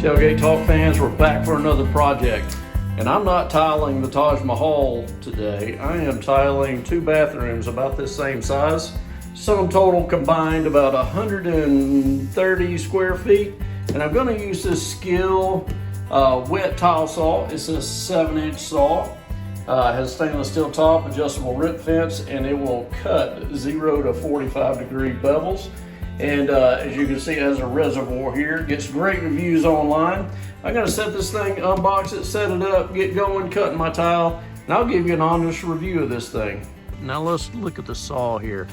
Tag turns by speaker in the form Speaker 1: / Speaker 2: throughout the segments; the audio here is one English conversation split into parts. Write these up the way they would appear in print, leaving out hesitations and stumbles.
Speaker 1: Tailgate Talk fans, we're back for another project. And I'm not tiling the Taj Mahal today. I am tiling two bathrooms about this same size. Sum total combined about 130 square feet. And I'm gonna use this SKIL wet tile saw. It's a 7-inch saw. Has stainless steel top, adjustable rip fence, and it will cut 0 to 45 degree bevels. And as you can see, it has a reservoir here. It gets great reviews online. I'm gonna set this thing, unbox it, set it up, get going, cutting my tile, and I'll give you an honest review of this thing. Now let's look at the saw here.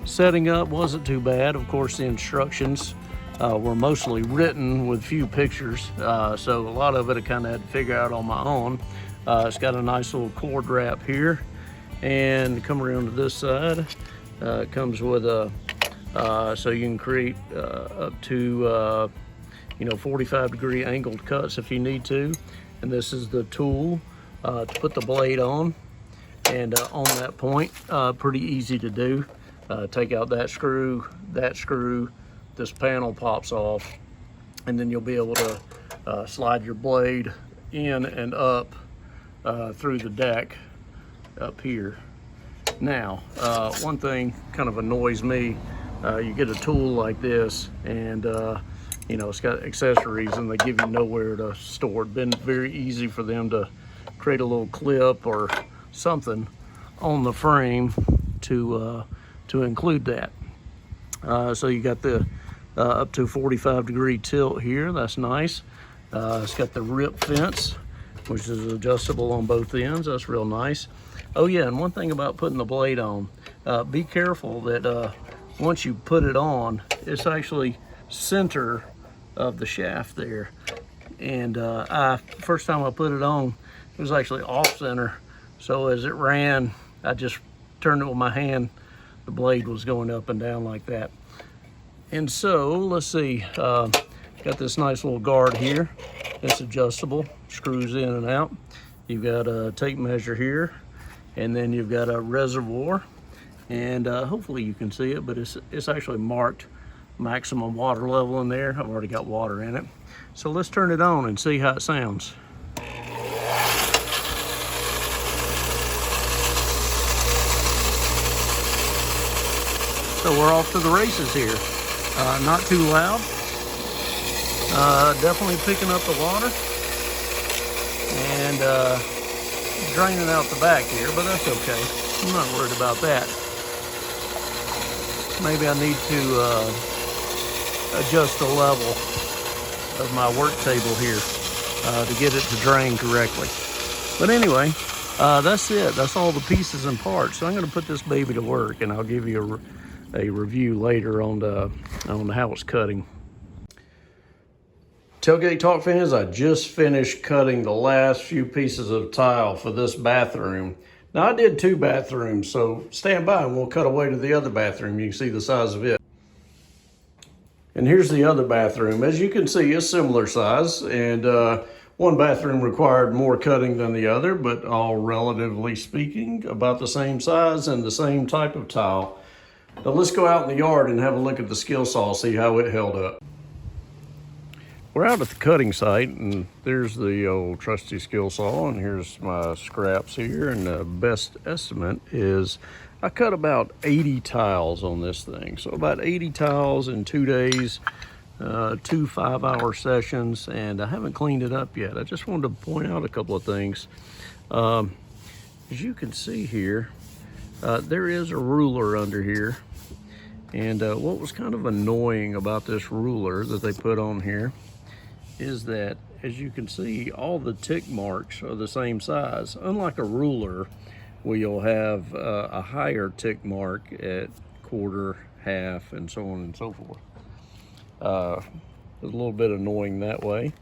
Speaker 1: Setting up wasn't too bad. Of course, the instructions were mostly written with few pictures, so a lot of it I kind of had to figure out on my own. It's got a nice little cord wrap here, and come around to this side. It comes with a so you can create up to 45 degree angled cuts if you need to. And this is the tool to put the blade on. And on that point, pretty easy to do. Take out that screw, this panel pops off, and then you'll be able to slide your blade in and up through the deck up here. Now, one thing kind of annoys me, you get a tool like this and it's got accessories and they give you nowhere to store it. Been very easy for them to create a little clip or something on the frame to include that. So you got the up to 45 degree tilt here. That's nice. It's got the rip fence, which is adjustable on both ends. That's real nice. Oh yeah, and one thing about putting the blade on, be careful that once you put it on, it's actually center of the shaft there. And first time I put it on, it was actually off center. So as it ran, I just turned it with my hand. The blade was going up and down like that. And so let's see, got this nice little guard here. It's adjustable, screws in and out. You've got a tape measure here, and then you've got a reservoir. And hopefully you can see it, but it's actually marked maximum water level in there. I've already got water in it. So let's turn it on and see how it sounds. So we're off to the races here. Not too loud. Definitely picking up the water. And draining out the back here, but that's okay. I'm not worried about that. Maybe I need to adjust the level of my work table here to get it to drain correctly. But anyway, that's it. That's all the pieces and parts. So I'm going to put this baby to work, and I'll give you a review later on how it's cutting. Tailgate Talk fans, I just finished cutting the last few pieces of tile for this bathroom. Now I did two bathrooms, so stand by and we'll cut away to the other bathroom. You can see the size of it. And here's the other bathroom. As you can see, it's similar size, and one bathroom required more cutting than the other, but all relatively speaking, about the same size and the same type of tile. Now let's go out in the yard and have a look at the SKIL saw, see how it held up. We're out at the cutting site, and there's the old trusty SKIL saw, and here's my scraps here, and the best estimate is I cut about 80 tiles on this thing. So about 80 tiles in 2 days, 2 5-hour sessions, and I haven't cleaned it up yet. I just wanted to point out a couple of things. As you can see here, there is a ruler under here, and what was kind of annoying about this ruler that they put on here is that, as you can see, all the tick marks are the same size. Unlike a ruler, where you'll have a higher tick mark at quarter, half, and so on and so forth. It's a little bit annoying that way.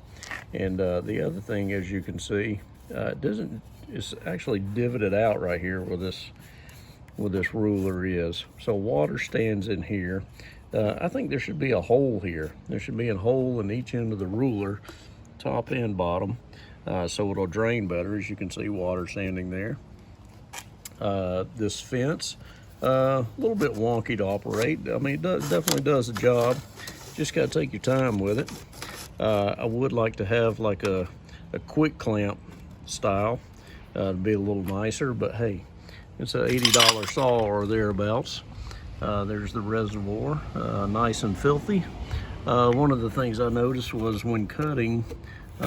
Speaker 1: And the other thing, as you can see, it's actually divoted out right here where this ruler is. So water stands in here. I think there should be a hole here. There should be a hole in each end of the ruler, top and bottom, so it'll drain better. As you can see, water standing there. This fence, a little bit wonky to operate. I mean, it definitely does the job. Just got to take your time with it. I would like to have like a quick clamp style to be a little nicer, but hey, it's an $80 saw or thereabouts. There's the reservoir, nice and filthy. One of the things I noticed was when cutting,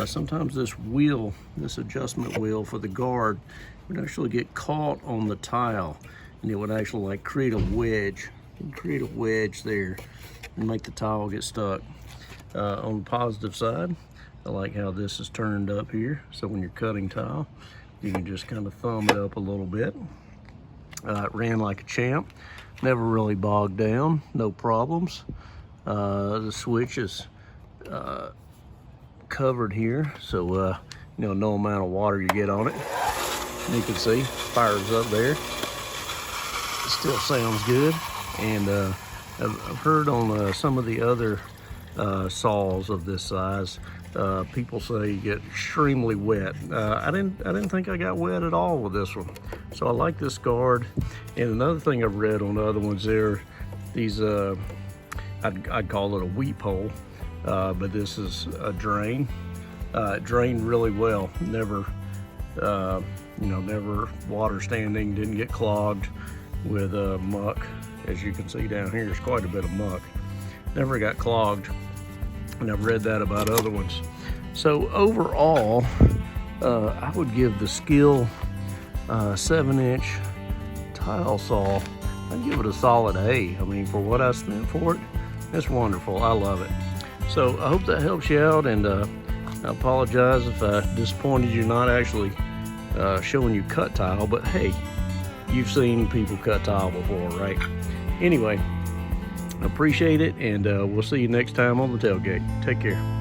Speaker 1: sometimes this wheel, this adjustment wheel for the guard, would actually get caught on the tile, and it would actually like create a wedge. Create a wedge there and make the tile get stuck. On the positive side, I like how this is turned up here, so when you're cutting tile, you can just kind of thumb it up a little bit. It ran like a champ, never really bogged down, no problems. The switch is covered here, so no amount of water you get on it. You can see, fires up there. It still sounds good, and I've heard on some of the other saws of this size, people say you get extremely wet. I didn't think I got wet at all with this one, so I like this guard. And another thing I've read on the other ones, there, these I'd call it a weep hole, but this is a drain. It drained really well. Never water standing. Didn't get clogged with muck. As you can see down here, there's quite a bit of muck. Never got clogged, and I've read that about other ones. So overall, I would give the SKIL 7-inch tile saw, I'd give it a solid A. I mean, for what I spent for it, it's wonderful. I love it. So I hope that helps you out, and I apologize if I disappointed you not actually showing you cut tile, but hey, you've seen people cut tile before, right? Anyway, appreciate it, and we'll see you next time on the Tailgate. Take care.